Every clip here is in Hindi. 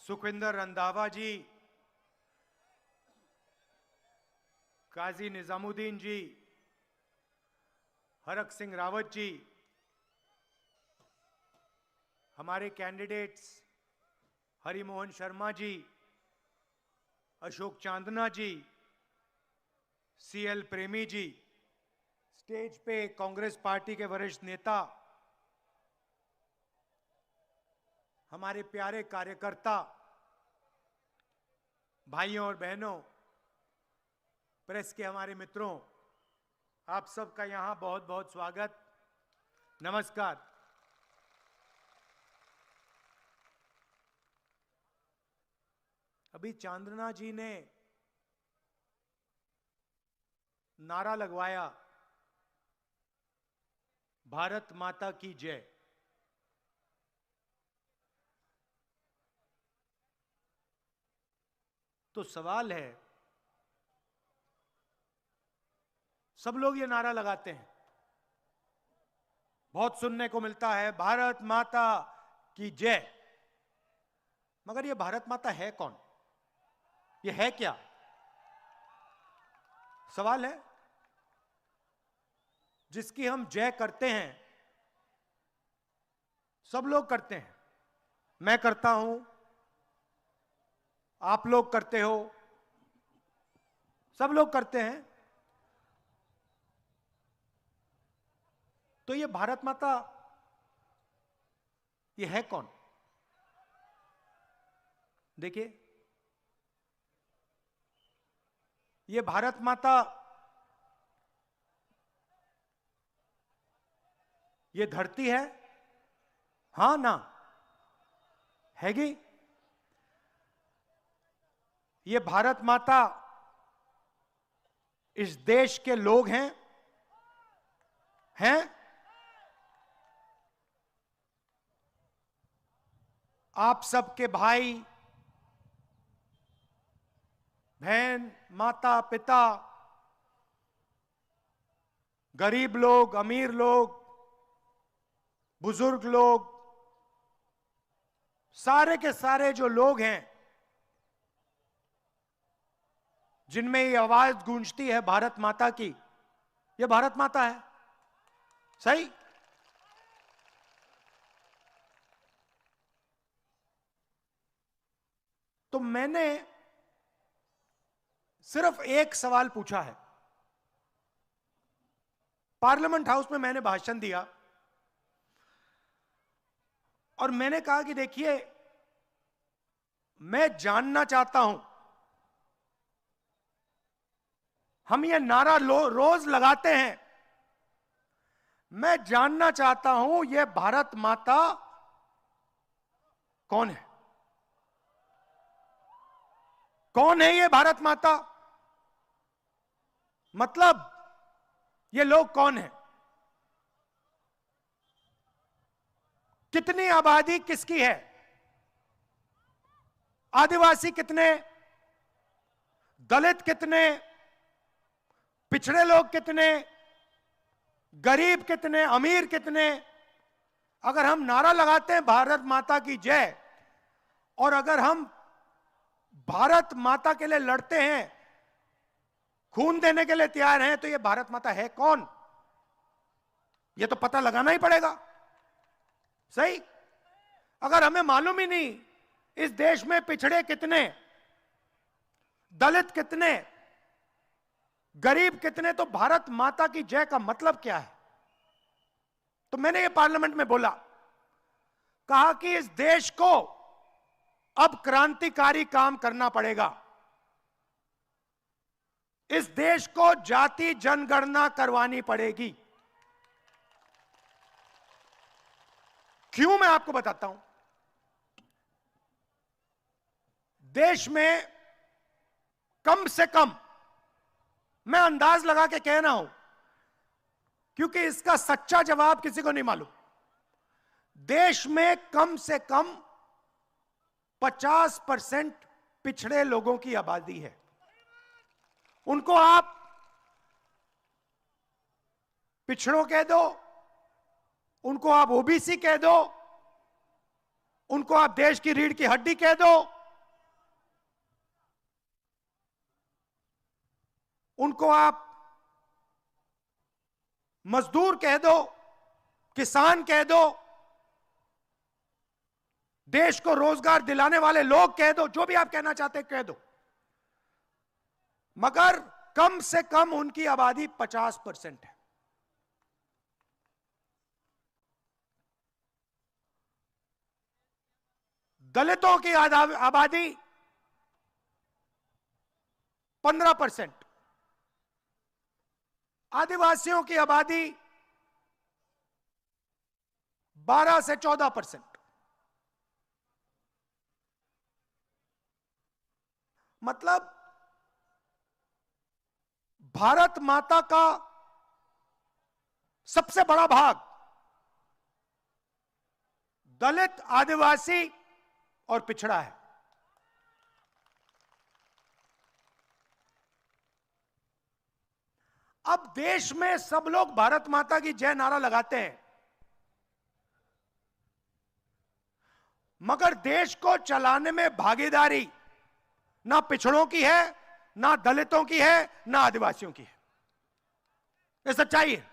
सुखविंदर रंधावा जी, काजी निजामुद्दीन जी, हरक सिंह रावत जी, हमारे कैंडिडेट्स हरिमोहन शर्मा जी, अशोक चांदना जी, सीएल प्रेमी जी, स्टेज पे कांग्रेस पार्टी के वरिष्ठ नेता, हमारे प्यारे कार्यकर्ता, भाइयों और बहनों, प्रेस के हमारे मित्रों, आप सबका यहां बहुत बहुत स्वागत, नमस्कार। अभी चांदना जी ने नारा लगवाया, भारत माता की जय। तो सवाल है, सब लोग ये नारा लगाते हैं, बहुत सुनने को मिलता है भारत माता की जय, मगर ये भारत माता है कौन? ये है क्या? सवाल है। जिसकी हम जय करते हैं, सब लोग करते हैं, मैं करता हूं, आप लोग करते हो, सब लोग करते हैं। तो ये भारत माता, ये है कौन? देखिए, ये भारत माता, ये धरती है, हां ना? हैगी? ये भारत माता इस देश के लोग हैं? हैं? आप सबके भाई बहन, माता पिता, गरीब लोग, अमीर लोग, बुजुर्ग लोग, सारे के सारे जो लोग हैं जिनमें ये आवाज गूंजती है भारत माता की, ये भारत माता है। सही? तो मैंने सिर्फ एक सवाल पूछा है। पार्लियामेंट हाउस में मैंने भाषण दिया और मैंने कहा कि देखिए, मैं जानना चाहता हूं, हम ये नारा रोज लगाते हैं, मैं जानना चाहता हूं ये भारत माता कौन है? कौन है ये भारत माता? मतलब ये लोग कौन है? कितनी आबादी किसकी है? आदिवासी कितने? दलित कितने? पिछड़े लोग कितने? गरीब कितने? अमीर कितने? अगर हम नारा लगाते हैं भारत माता की जय, और अगर हम भारत माता के लिए लड़ते हैं, खून देने के लिए तैयार हैं, तो ये भारत माता है कौन? ये तो पता लगाना ही पड़ेगा। सही? अगर हमें मालूम ही नहीं इस देश में पिछड़े कितने, दलित कितने, गरीब कितने, तो भारत माता की जय का मतलब क्या है? तो मैंने ये पार्लियामेंट में बोला, कहा कि इस देश को अब क्रांतिकारी काम करना पड़ेगा। इस देश को जाति जनगणना करवानी पड़ेगी। क्यों? मैं आपको बताता हूं। देश में कम से कम, मैं अंदाज लगा के कह रहा हूं क्योंकि इसका सच्चा जवाब किसी को नहीं मालूम, देश में कम से कम 50% पिछड़े लोगों की आबादी है। उनको आप पिछड़ों कह दो, उनको आप ओबीसी कह दो, उनको आप देश की रीढ़ की हड्डी कह दो, उनको आप मजदूर कह दो, किसान कह दो, देश को रोजगार दिलाने वाले लोग कह दो, जो भी आप कहना चाहते कह दो, मगर कम से कम उनकी आबादी 50% है। दलितों की आबादी 15%, आदिवासियों की आबादी 12 से 14%। मतलब भारत माता का सबसे बड़ा भाग दलित, आदिवासी और पिछड़ा है। अब देश में सब लोग भारत माता की जय नारा लगाते हैं, मगर देश को चलाने में भागीदारी ना पिछड़ों की है, ना दलितों की है, ना आदिवासियों की है। ये सच्चाई है।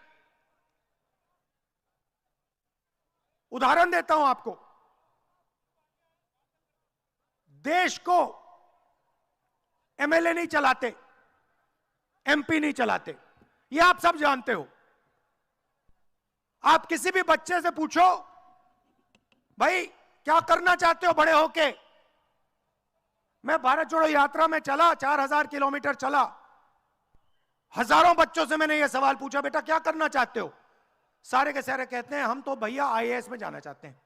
उदाहरण देता हूं आपको। देश को एमएलए नहीं चलाते, एमपी नहीं चलाते, ये आप सब जानते हो। आप किसी भी बच्चे से पूछो, भाई क्या करना चाहते हो बड़े होके? मैं भारत जोड़ो यात्रा में चला, 4000 किलोमीटर चला, हजारों बच्चों से मैंने यह सवाल पूछा, बेटा क्या करना चाहते हो? सारे के सारे कहते हैं हम तो भैया आईएएस में जाना चाहते हैं।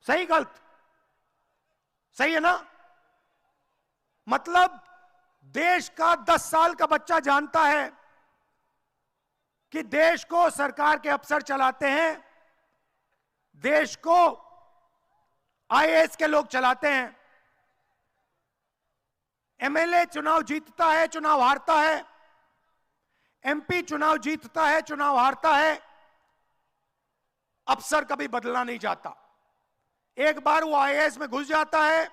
सही गलत? सही है ना? मतलब देश का 10 साल का बच्चा जानता है कि देश को सरकार के अफसर चलाते हैं, देश को आईएएस के लोग चलाते हैं। एमएलए चुनाव जीतता है, चुनाव हारता है, एमपी चुनाव जीतता है, चुनाव हारता है, अफसर कभी बदलना नहीं चाहता। एक बार वो आईएएस में घुस जाता है,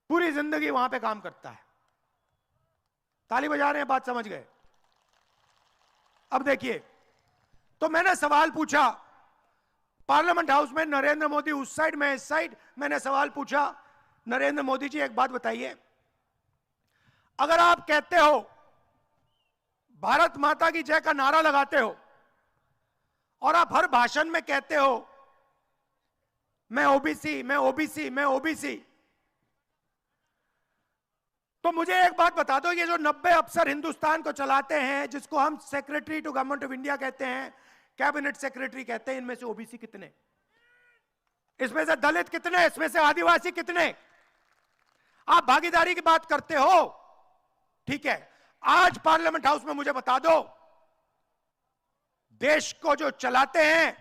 पूरी जिंदगी वहां पे काम करता है। ताली बजा रहे हैं, बात समझ गए? अब देखिए, तो मैंने सवाल पूछा पार्लियामेंट हाउस में, नरेंद्र मोदी उस साइड, मैं इस साइड, मैंने सवाल पूछा, नरेंद्र मोदी जी एक बात बताइए, अगर आप कहते हो भारत माता की जय का नारा लगाते हो और आप हर भाषण में कहते हो मैं ओबीसी, मैं ओबीसी, मैं ओबीसी, तो मुझे एक बात बता दो, ये जो 90 अफसर हिंदुस्तान को चलाते हैं, जिसको हम secretary to government of India कहते हैं, कैबिनेट सेक्रेटरी कहते हैं, इनमें से ओबीसी कितने? इसमें से दलित कितने? इसमें से आदिवासी कितने? आप भागीदारी की बात करते हो, ठीक है, आज पार्लियामेंट हाउस में मुझे बता दो, देश को जो चलाते हैं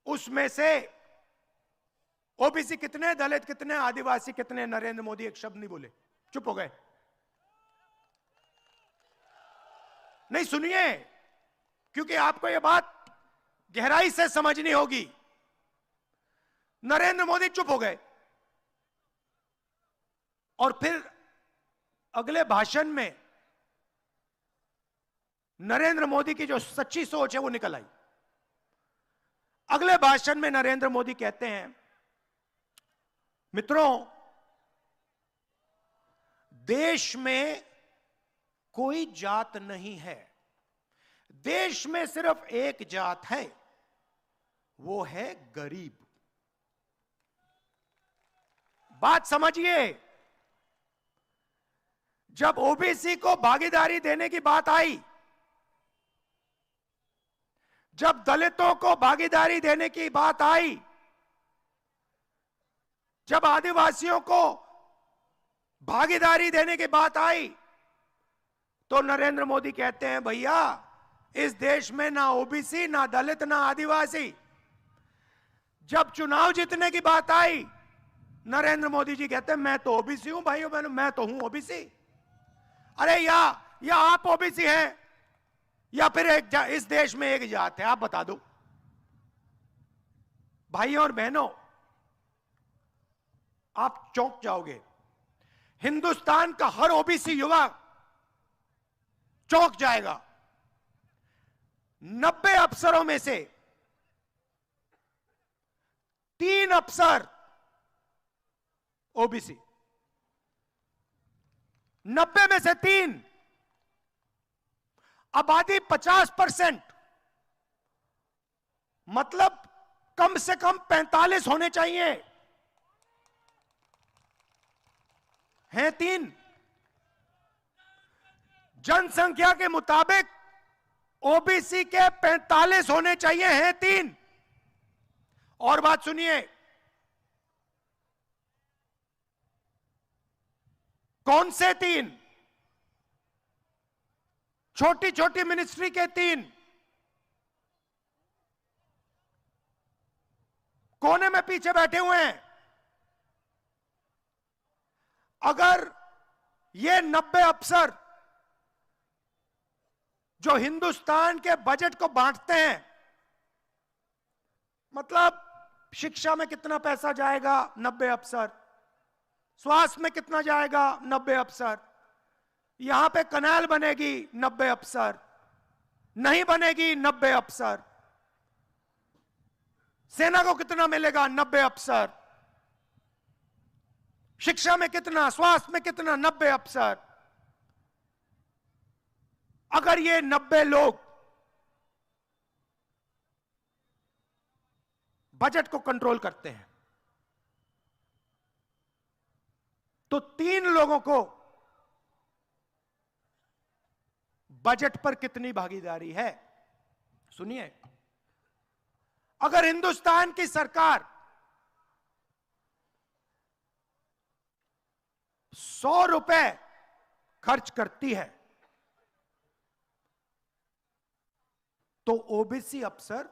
उसमें से ओबीसी कितने, दलित कितने, आदिवासी कितने? नरेंद्र मोदी एक शब्द नहीं बोले, चुप हो गए। नहीं, सुनिए, क्योंकि आपको यह बात गहराई से समझनी होगी। नरेंद्र मोदी चुप हो गए और फिर अगले भाषण में नरेंद्र मोदी की जो सच्ची सोच है वो निकल आई। अगले भाषण में नरेंद्र मोदी कहते हैं, मित्रों, देश में कोई जात नहीं है, देश में सिर्फ एक जात है, वो है गरीब। बात समझिए, जब ओबीसी को भागीदारी देने की बात आई, जब दलितों को भागीदारी देने की बात आई, जब आदिवासियों को भागीदारी देने की बात आई, तो नरेंद्र मोदी कहते हैं भैया इस देश में ना ओबीसी, ना दलित, ना आदिवासी। जब चुनाव जीतने की बात आई, नरेंद्र मोदी जी कहते हैं मैं तो ओबीसी हूं भाइयों बहनों, मैं तो हूं ओबीसी। अरे या आप ओबीसी हैं या फिर इस देश में एक जात है, आप बता दो। भाइयों और बहनों, आप चौंक जाओगे। हिंदुस्तान का हर ओबीसी युवा चौंक जाएगा। 90 अफसरों में से 3 अफसर ओबीसी, 90 में से 3। आबादी 50%, मतलब कम से कम 45 होने चाहिए, हैं 3। जनसंख्या के मुताबिक ओबीसी के 45 होने चाहिए, हैं 3। और बात सुनिए, कौन से 3? छोटी छोटी मिनिस्ट्री के 3, कोने में पीछे बैठे हुए हैं। अगर ये 90 अफसर जो हिंदुस्तान के बजट को बांटते हैं, मतलब शिक्षा में कितना पैसा जाएगा 90 अफसर, स्वास्थ्य में कितना जाएगा 90 अफसर, यहां पे कनाल बनेगी 90 अफसर, नहीं बनेगी 90 अफसर, सेना को कितना मिलेगा 90 अफसर, शिक्षा में कितना, स्वास्थ्य में कितना 90 अफसर। अगर ये 90 लोग बजट को कंट्रोल करते हैं तो 3 लोगों को बजट पर कितनी भागीदारी है? सुनिए, अगर हिंदुस्तान की सरकार 100 रुपए खर्च करती है तो ओबीसी अफसर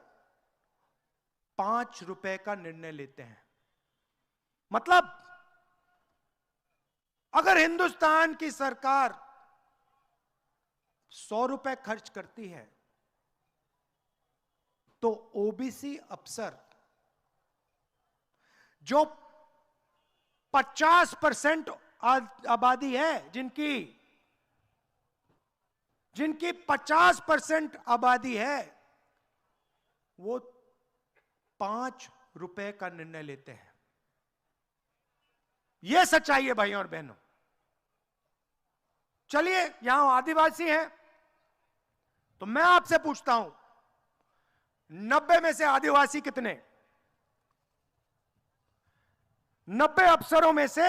5 रुपए का निर्णय लेते हैं। मतलब अगर हिंदुस्तान की सरकार 100 रुपए खर्च करती है तो ओबीसी अफसर जो 50% आबादी है, जिनकी 50% आबादी है, वो 5 रुपए का निर्णय लेते हैं। यह सच्चाई है भाइयों और बहनों। चलिए, यहां आदिवासी हैं तो मैं आपसे पूछता हूं, 90 में से आदिवासी कितने? 90 अफसरों में से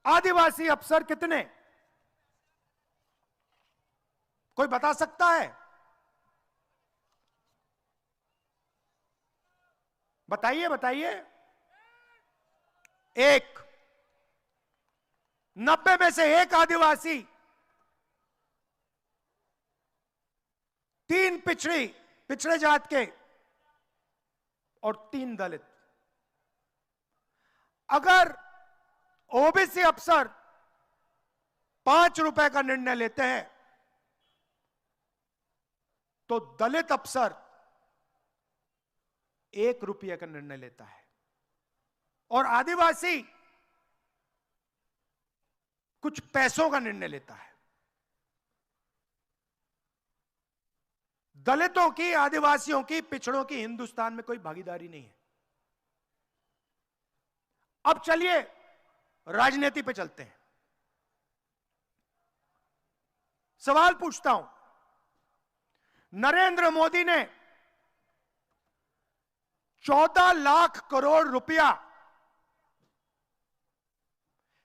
आदिवासी अफसर कितने? कोई बता सकता है? बताइए बताइए। 1। 90 में से 1 आदिवासी, 3 पिछड़े जात के और 3 दलित। अगर ओबीसी अफसर 5 रुपए का निर्णय लेते हैं तो दलित अफसर 1 रुपये का निर्णय लेता है, और आदिवासी कुछ पैसों का निर्णय लेता है। दलितों की, आदिवासियों की, पिछड़ों की हिंदुस्तान में कोई भागीदारी नहीं है। अब चलिए राजनीति पे चलते हैं। सवाल पूछता हूं, नरेंद्र मोदी ने 14 लाख करोड़ रुपया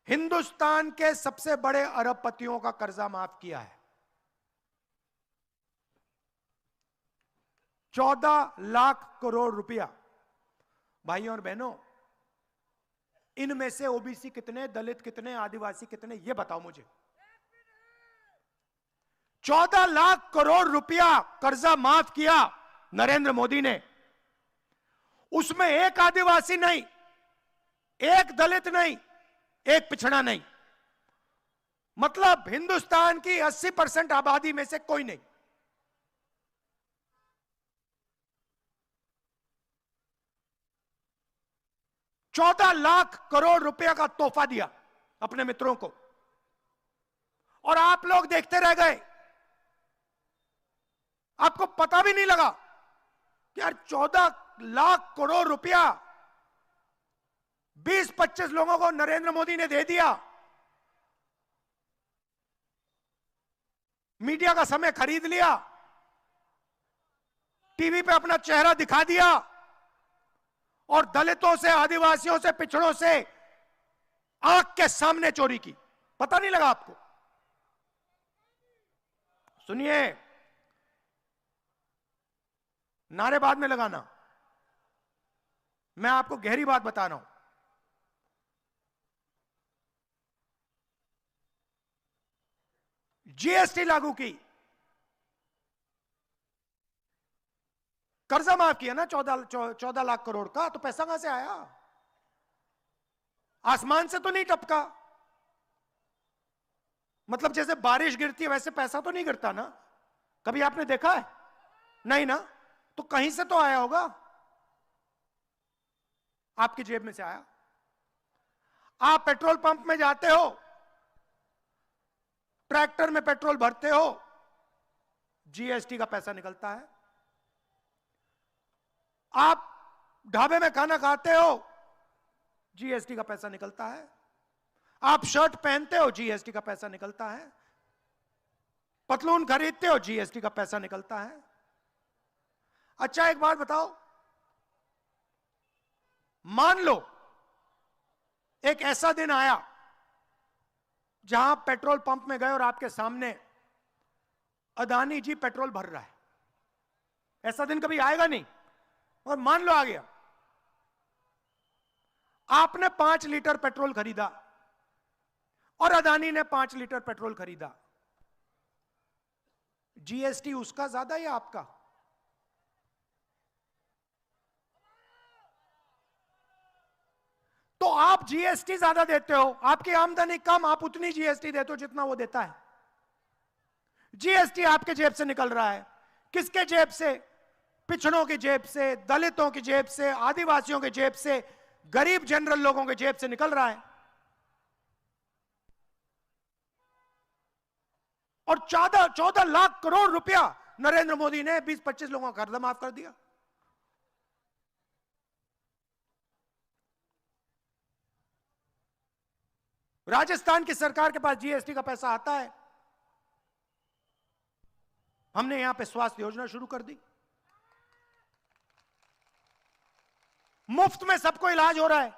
हिंदुस्तान के सबसे बड़े अरबपतियों का कर्जा माफ किया है। 14 लाख करोड़ रुपया। भाइयों और बहनों, इनमें से ओबीसी कितने, दलित कितने, आदिवासी कितने, यह बताओ मुझे। 14 लाख करोड़ रुपया कर्जा माफ किया नरेंद्र मोदी ने। उसमें 1 आदिवासी नहीं, 1 दलित नहीं, 1 पिछड़ा नहीं। मतलब हिंदुस्तान की 80% आबादी में से कोई नहीं। 14 लाख करोड़ रुपए का तोहफा दिया अपने मित्रों को, और आप लोग देखते रह गए। आपको पता भी नहीं लगा कि यार 14 लाख करोड़ रुपया 20-25 लोगों को नरेंद्र मोदी ने दे दिया। मीडिया का समय खरीद लिया, टीवी पे अपना चेहरा दिखा दिया, और दलितों से, आदिवासियों से, पिछड़ों से आंख के सामने चोरी की। पता नहीं लगा आपको? सुनिए, नारे बाद में लगाना, मैं आपको गहरी बात बता रहा हूं। जीएसटी लागू की, कर्जा माफ किया ना 14 लाख करोड़ का, तो पैसा कहां से आया? आसमान से तो नहीं टपका। मतलब जैसे बारिश गिरती है वैसे पैसा तो नहीं गिरता ना? कभी आपने देखा है? नहीं ना? तो कहीं से तो आया होगा, आपकी जेब में से आया। आप पेट्रोल पंप में जाते हो, ट्रैक्टर में पेट्रोल भरते हो, जीएसटी का पैसा निकलता है। आप ढाबे में खाना खाते हो, जीएसटी का पैसा निकलता है। आप शर्ट पहनते हो, जीएसटी का पैसा निकलता है। पतलून खरीदते हो, जीएसटी का पैसा निकलता है। अच्छा, एक बात बताओ, मान लो एक ऐसा दिन आया जहां पेट्रोल पंप में गए और आपके सामने अदानी जी पेट्रोल भर रहा है। ऐसा दिन कभी आएगा नहीं, और मान लो आ गया। आपने 5 लीटर पेट्रोल खरीदा और अदानी ने 5 लीटर पेट्रोल खरीदा, जीएसटी उसका ज्यादा या आपका? तो आप जीएसटी ज्यादा देते हो, आपकी आमदनी कम, आप उतनी जीएसटी देते हो जितना वो देता है। जीएसटी आपके जेब से निकल रहा है। किसके जेब से? पिछड़ों की जेब से, दलितों की जेब से, आदिवासियों की जेब से, गरीब जनरल लोगों के जेब से निकल रहा है। और 14 लाख करोड़ रुपया नरेंद्र मोदी ने 20-25 लोगों का कर्जा माफ कर दिया। राजस्थान की सरकार के पास जीएसटी का पैसा आता है। हमने यहां पे स्वास्थ्य योजना शुरू कर दी, मुफ्त में सबको इलाज हो रहा है।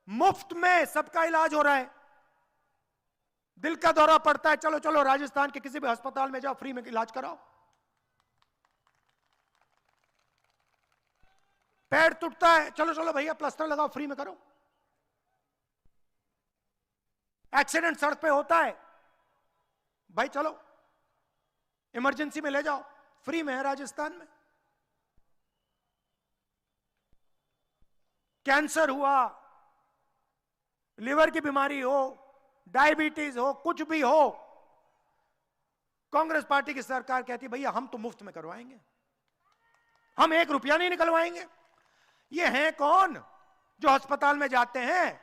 मुफ्त में सबका इलाज हो रहा है। दिल का दौरा पड़ता है, चलो चलो राजस्थान के किसी भी अस्पताल में जाओ, फ्री में इलाज कराओ। पैर टूटता है, चलो चलो भैया प्लास्टर लगाओ, फ्री में करो। एक्सीडेंट सड़क पे होता है, भाई चलो इमरजेंसी में ले जाओ, फ्री में है राजस्थान में। कैंसर हुआ, लिवर की बीमारी हो, डायबिटीज हो, कुछ भी हो, कांग्रेस पार्टी की सरकार कहती भैया हम तो मुफ्त में करवाएंगे, हम 1 रुपया नहीं निकलवाएंगे। ये हैं कौन जो अस्पताल में जाते हैं?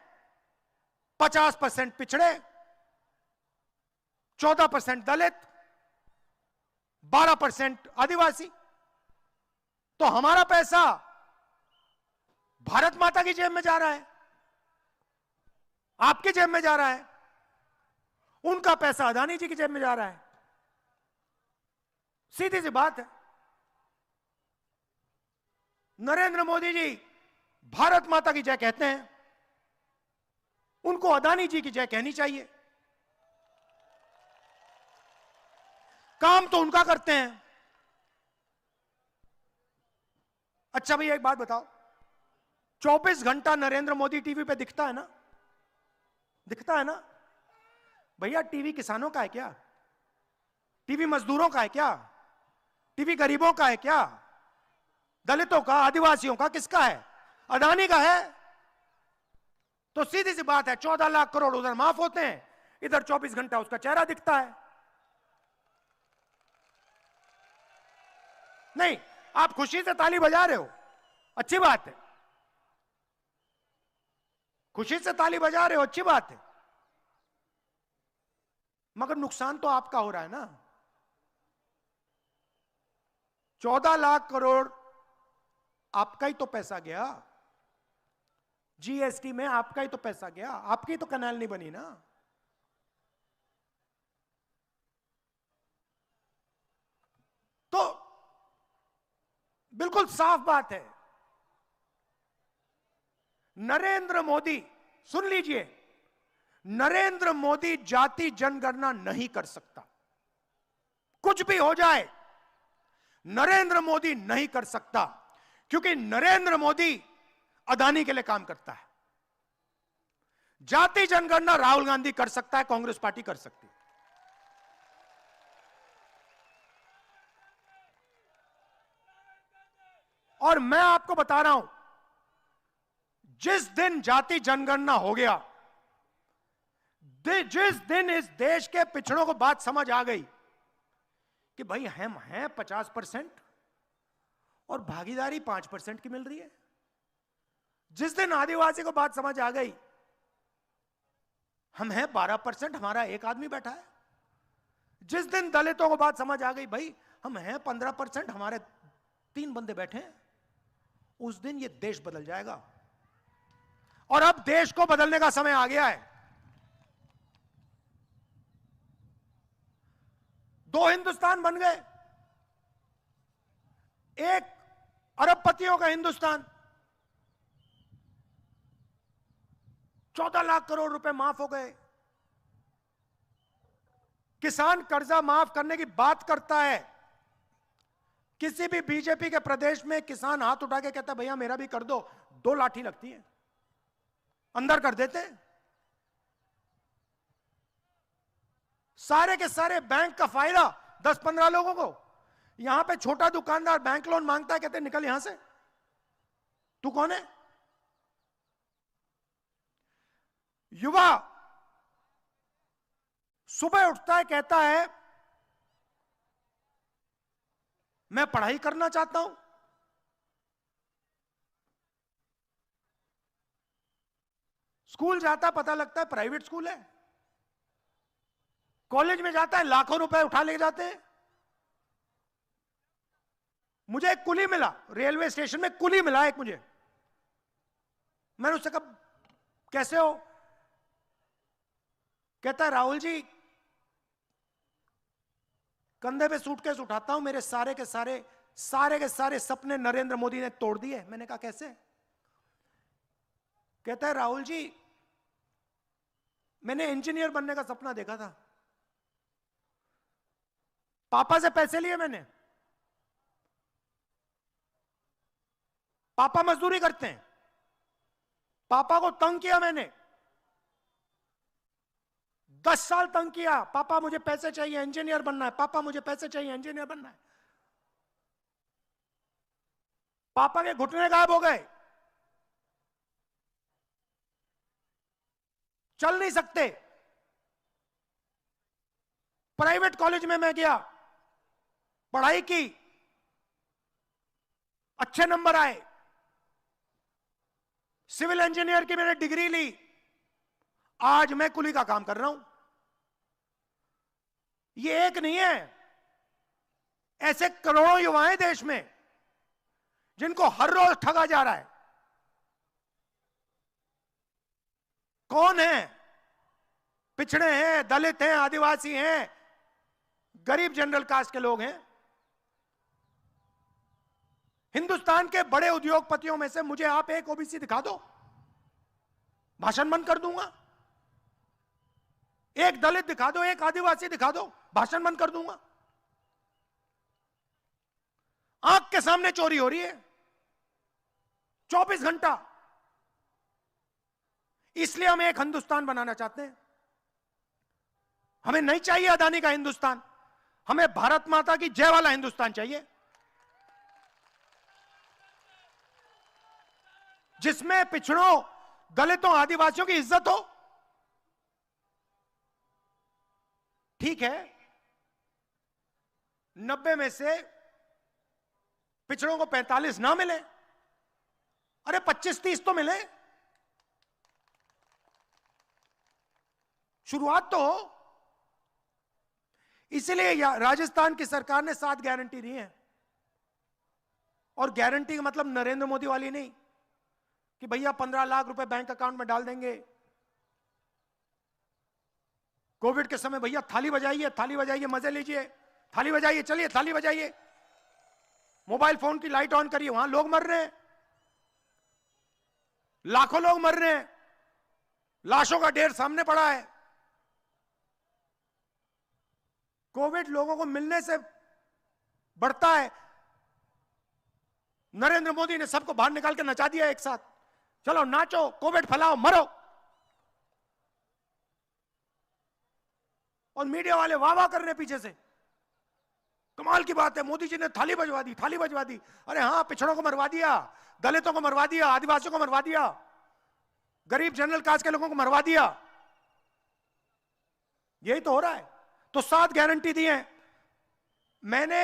50% पिछड़े, 14% दलित, 12% आदिवासी। तो हमारा पैसा भारत माता की जेब में जा रहा है, आपकी जेब में जा रहा है, उनका पैसा अदानी जी की जेब में जा रहा है। सीधी सी बात है। नरेंद्र मोदी जी भारत माता की जय कहते हैं, उनको अदानी जी की जय कहनी चाहिए। काम तो उनका करते हैं। अच्छा भैया एक बात बताओ, 24 घंटा नरेंद्र मोदी टीवी पे दिखता है ना? दिखता है ना? भैया टीवी किसानों का है क्या? टीवी मजदूरों का है क्या? टीवी गरीबों का है क्या? दलितों का, आदिवासियों का, किसका है? अदानी का है। तो सीधी सी बात है, 14 लाख करोड़ उधर माफ होते हैं, इधर 24 घंटा उसका चेहरा दिखता है। नहीं, आप खुशी से ताली बजा रहे हो, अच्छी बात है, खुशी से ताली बजा रहे हो, अच्छी बात है, मगर नुकसान तो आपका हो रहा है ना। 14 लाख करोड़ आपका ही तो पैसा गया, जीएसटी में आपका ही तो पैसा गया, आपकी तो कैनाल नहीं बनी ना। तो बिल्कुल साफ बात है, नरेंद्र मोदी, सुन लीजिए, नरेंद्र मोदी जाति जनगणना नहीं कर सकता, कुछ भी हो जाए नरेंद्र मोदी नहीं कर सकता, क्योंकि नरेंद्र मोदी अदानी के लिए काम करता है। जाति जनगणना राहुल गांधी कर सकता है, कांग्रेस पार्टी कर सकती है। और मैं आपको बता रहा हूं, जिस दिन जाति जनगणना हो गया, जिस दिन इस देश के पिछड़ों को बात समझ आ गई कि भाई हम हैं 50% और भागीदारी 5% की मिल रही है, जिस दिन आदिवासी को बात समझ आ गई हम हैं 12%, हमारा एक आदमी बैठा है, जिस दिन दलितों को बात समझ आ गई भाई हम हैं 15%, हमारे 3 बंदे बैठे हैं, उस दिन ये देश बदल जाएगा। और अब देश को बदलने का समय आ गया है। 2 हिंदुस्तान बन गए, एक अरबपतियों का हिंदुस्तान, 14 लाख करोड़ रुपए माफ हो गए, किसान कर्जा माफ करने की बात करता है, किसी भी बीजेपी के प्रदेश में किसान हाथ उठा के कहता है भैया मेरा भी कर दो, 2 लाठी लगती है, अंदर कर देते हैं। सारे के सारे बैंक का फायदा 10-15 लोगों को, यहां पे छोटा दुकानदार बैंक लोन मांगता है, कहते निकल यहां से, तू कौन है। युवा सुबह उठता है, कहता है मैं पढ़ाई करना चाहता हूं, स्कूल जाता है, पता लगता है प्राइवेट स्कूल है, कॉलेज में जाता है, लाखों रुपए उठा ले जाते हैं। मुझे एक कुली मिला, रेलवे स्टेशन में कुली मिला एक मुझे, मैंने उससे कहा कैसे हो, कहता है राहुल जी कंधे पे सूटकेस उठाता हूं, मेरे सारे के सारे सपने नरेंद्र मोदी ने तोड़ दिए। मैंने कहा कैसे, कहता है राहुल जी मैंने इंजीनियर बनने का सपना देखा था, पापा से पैसे लिए मैंने, पापा मजदूरी करते हैं, पापा को तंग किया मैंने, 10 साल तंग किया, पापा मुझे पैसे चाहिए इंजीनियर बनना है, पापा मुझे पैसे चाहिए इंजीनियर बनना है। पापा के घुटने गायब हो गए, चल नहीं सकते। प्राइवेट कॉलेज में मैं गया, पढ़ाई की, अच्छे नंबर आए, सिविल इंजीनियर की मैंने डिग्री ली, आज मैं कुली का काम कर रहा हूं। ये एक नहीं है, ऐसे करोड़ों युवाएं देश में जिनको हर रोज ठगा जा रहा है। कौन है, पिछड़े हैं, दलित हैं, आदिवासी हैं, गरीब जनरल कास्ट के लोग हैं। हिंदुस्तान के बड़े उद्योगपतियों में से मुझे आप एक ओबीसी दिखा दो, भाषण बंद कर दूंगा। एक दलित दिखा दो, एक आदिवासी दिखा दो, भाषण बंद कर दूंगा। आंख के सामने चोरी हो रही है 24 घंटा। इसलिए हम एक हिंदुस्तान बनाना चाहते हैं। हमें नहीं चाहिए अदानी का हिंदुस्तान, हमें भारत माता की जय वाला हिंदुस्तान चाहिए, जिसमें पिछड़ों, दलितों, आदिवासियों की इज्जत हो। ठीक है, 90 में से पिछड़ों को 45 ना मिले, अरे 25-30 तो मिले, शुरुआत तो हो। इसलिए राजस्थान की सरकार ने 7 गारंटी दी है। और गारंटी का मतलब नरेंद्र मोदी वाली नहीं कि भैया 15 लाख रुपए बैंक अकाउंट में डाल देंगे। कोविड के समय भैया थाली बजाइए, मजे लीजिए, थाली बजाइए, चलिए थाली बजाइए, मोबाइल फोन की लाइट ऑन करिए, वहां लोग मर रहे हैं, लाखों लोग मर रहे हैं, लाशों का ढेर सामने पड़ा है। कोविड लोगों को मिलने से बढ़ता है। नरेंद्र मोदी ने सबको बाहर निकाल के नचा दिया एक साथ, चलो नाचो, कोविड फैलाओ, मरो। और मीडिया वाले वाह वाह कर रहे हैं पीछे से, कमाल की बात है, मोदी जी ने थाली बजवा दी। अरे हां, पिछड़ों को मरवा दिया, दलितों को मरवा दिया, आदिवासियों को मरवा दिया, गरीब जनरल कास्ट के लोगों को मरवा दिया। यही तो हो रहा है। तो 7 गारंटी दी है। मैंने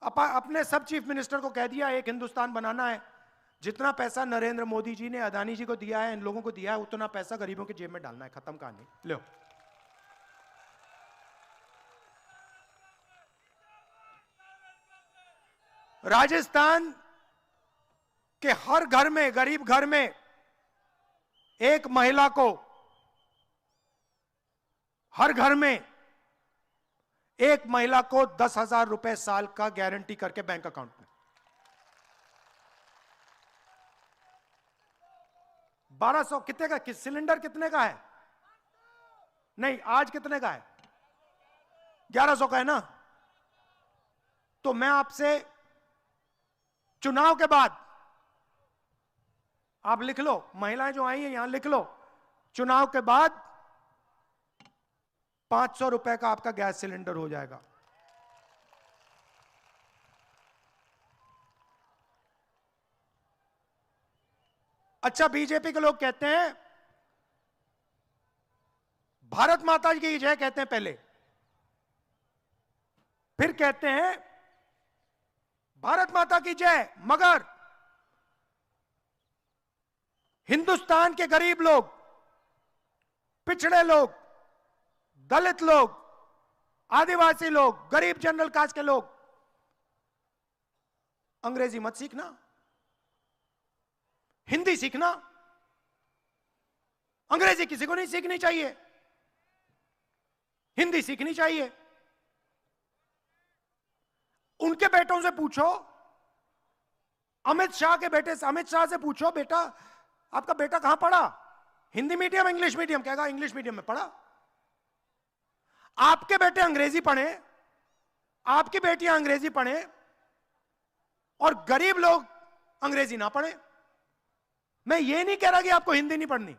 अपने सब चीफ मिनिस्टर को कह दिया, एक हिंदुस्तान बनाना है। जितना पैसा नरेंद्र मोदी जी ने अदानी जी को दिया है, इन लोगों को दिया है, उतना पैसा गरीबों की जेब में डालना है। खत्म कहानी। लो, राजस्थान के हर घर में, गरीब घर में एक महिला को, हर घर में एक महिला को 10,000 रुपए साल का गारंटी करके बैंक अकाउंट में। 1200 कितने का, सिलेंडर कितने का है? नहीं, आज कितने का है? 1100 का है ना। तो मैं आपसे चुनाव के बाद, आप लिख लो, महिलाएं जो आई हैं यहां लिख लो, चुनाव के बाद 500 रुपए का आपका गैस सिलेंडर हो जाएगा। अच्छा, बीजेपी के लोग कहते हैं भारत माता की जय, कहते हैं पहले, फिर कहते हैं भारत माता की जय, मगर हिंदुस्तान के गरीब लोग, पिछड़े लोग, दलित लोग, आदिवासी लोग, गरीब जनरल कास्ट के लोग अंग्रेजी मत सीखना, हिंदी सीखना। अंग्रेजी किसी को नहीं सीखनी चाहिए, हिंदी सीखनी चाहिए। उनके बेटों से पूछो, अमित शाह के बेटे से, अमित शाह से पूछो, बेटा आपका बेटा कहां पढ़ा, हिंदी मीडियम इंग्लिश मीडियम? कहेगा इंग्लिश मीडियम में पढ़ा। आपके बेटे अंग्रेजी पढ़े, आपकी बेटियां अंग्रेजी पढ़े, और गरीब लोग अंग्रेजी ना पढ़े। मैं ये नहीं कह रहा कि आपको हिंदी नहीं पढ़नी,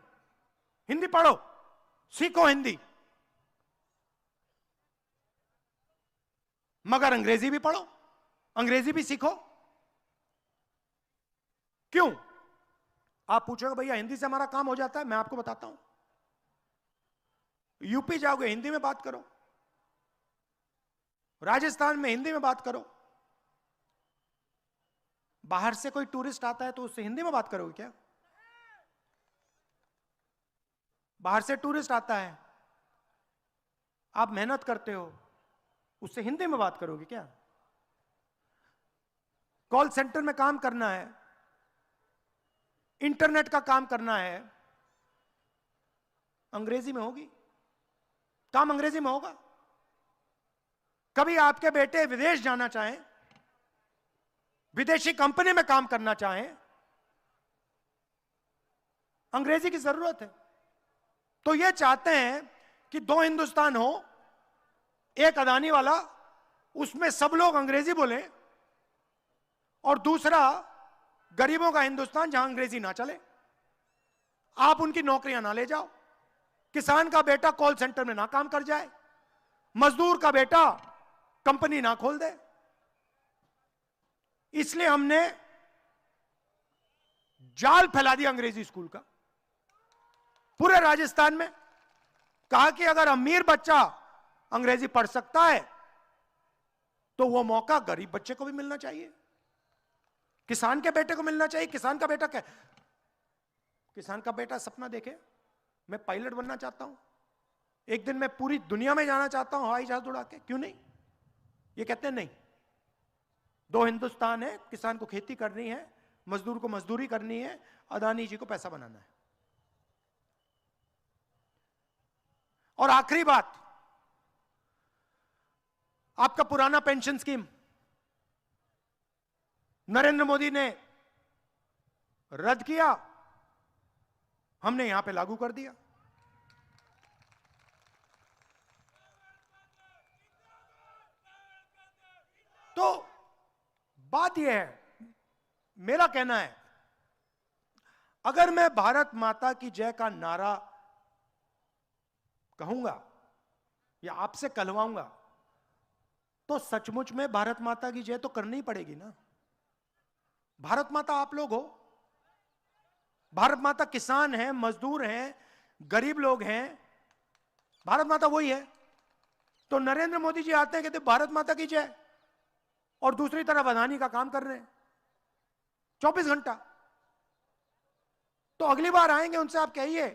हिंदी पढ़ो, सीखो हिंदी, मगर अंग्रेजी भी पढ़ो, अंग्रेजी भी सीखो। क्यों? आप पूछोगे भैया हिंदी से हमारा काम हो जाता है। मैं आपको बताता हूं, यूपी जाओगे हिंदी में बात करो, राजस्थान में हिंदी में बात करो, बाहर से कोई टूरिस्ट आता है तो उससे हिंदी में बात करोगे क्या? बाहर से टूरिस्ट आता है, आप मेहनत करते हो, उससे हिंदी में बात करोगे क्या? कॉल सेंटर में काम करना है, इंटरनेट का काम करना है, अंग्रेजी में होगी, काम अंग्रेजी में होगा। कभी आपके बेटे विदेश जाना चाहें, विदेशी कंपनी में काम करना चाहें, अंग्रेजी की जरूरत है। तो ये चाहते हैं कि 2 हिंदुस्तान हो, एक अदानी वाला, उसमें सब लोग अंग्रेजी बोले, और दूसरा गरीबों का हिंदुस्तान जहां अंग्रेजी ना चले। आप उनकी नौकरियां ना ले जाओ, किसान का बेटा कॉल सेंटर में ना काम कर जाए, मजदूर का बेटा कंपनी ना खोल दे। इसलिए हमने जाल फैला दिया अंग्रेजी स्कूल का पूरे राजस्थान में। कहा कि अगर अमीर बच्चा अंग्रेजी पढ़ सकता है तो वो मौका गरीब बच्चे को भी मिलना चाहिए। किसान के बेटे को मिलना चाहिए। किसान का बेटा क्या, किसान का बेटा सपना देखे मैं पायलट बनना चाहता हूं, एक दिन मैं पूरी दुनिया में जाना चाहता हूं हवाई जहाज उड़ा के, क्यों नहीं? ये कहते हैं नहीं, दो हिंदुस्तान है, किसान को खेती करनी है, मजदूर को मजदूरी करनी है, अदानी जी को पैसा बनाना है। और आखिरी बात, आपका पुराना पेंशन स्कीम नरेंद्र मोदी ने रद्द किया, हमने यहां पे लागू कर दिया। तो बात यह है, मेरा कहना है, अगर मैं भारत माता की जय का नारा कहूंगा या आपसे कहलवाऊंगा तो सचमुच में भारत माता की जय तो करनी ही पड़ेगी ना। भारत माता आप लोग हो, भारत माता किसान हैं, मजदूर हैं, गरीब लोग हैं, भारत माता वही है। तो नरेंद्र मोदी जी आते हैं, कहते भारत माता की जय, और दूसरी तरफ अदानी का काम कर रहे हैं 24 घंटा। तो अगली बार आएंगे उनसे आप कहिए,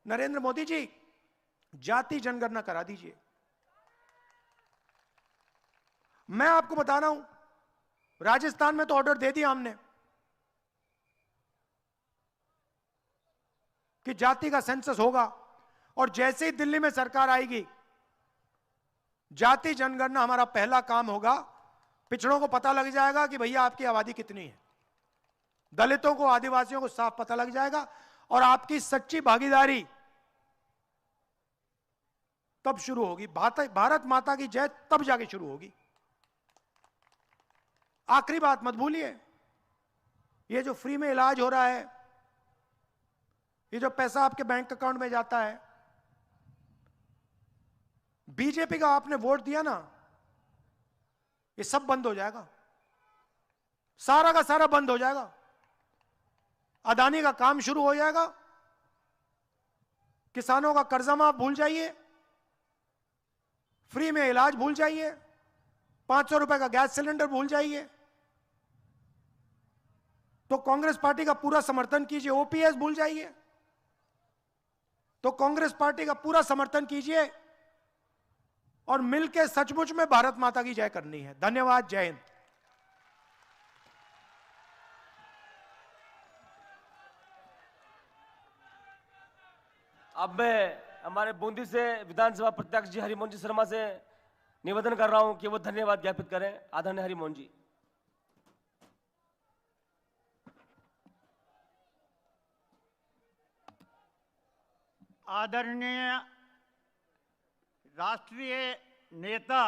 नरेंद्र मोदी जी जाति जनगणना करा दीजिए। मैं आपको बता रहा हूं, राजस्थान में तो ऑर्डर दे दिया हमने कि जाति का सेंसस होगा, और जैसे ही दिल्ली में सरकार आएगी, जाति जनगणना हमारा पहला काम होगा। पिछड़ों को पता लग जाएगा कि भैया आपकी आबादी कितनी है, दलितों को, आदिवासियों को साफ पता लग जाएगा, और आपकी सच्ची भागीदारी तब शुरू होगी। भारत माता की जय तब जाके शुरू होगी। आखिरी बात मत भूलिए, ये जो फ्री में इलाज हो रहा है, ये जो पैसा आपके बैंक अकाउंट में जाता है, बीजेपी का आपने वोट दिया ना, ये सब बंद हो जाएगा, सारा का सारा बंद हो जाएगा। अदानी का काम शुरू हो जाएगा, किसानों का कर्जा माफ भूल जाइए, फ्री में इलाज भूल जाइए, 500 रुपए का गैस सिलेंडर भूल जाइए। तो कांग्रेस पार्टी का पूरा समर्थन कीजिए, ओपीएस भूल जाइए, तो कांग्रेस पार्टी का पूरा समर्थन कीजिए, और मिलकर सचमुच में भारत माता की जय करनी है। धन्यवाद, जय हिंद। अब मैं हमारे बूंदी से विधानसभा प्रत्याशी जी हरिमोहन जी शर्मा से निवेदन कर रहा हूं कि वो धन्यवाद ज्ञापित करें। आदरणीय हरिमोहन जी। आदरणीय राष्ट्रीय नेता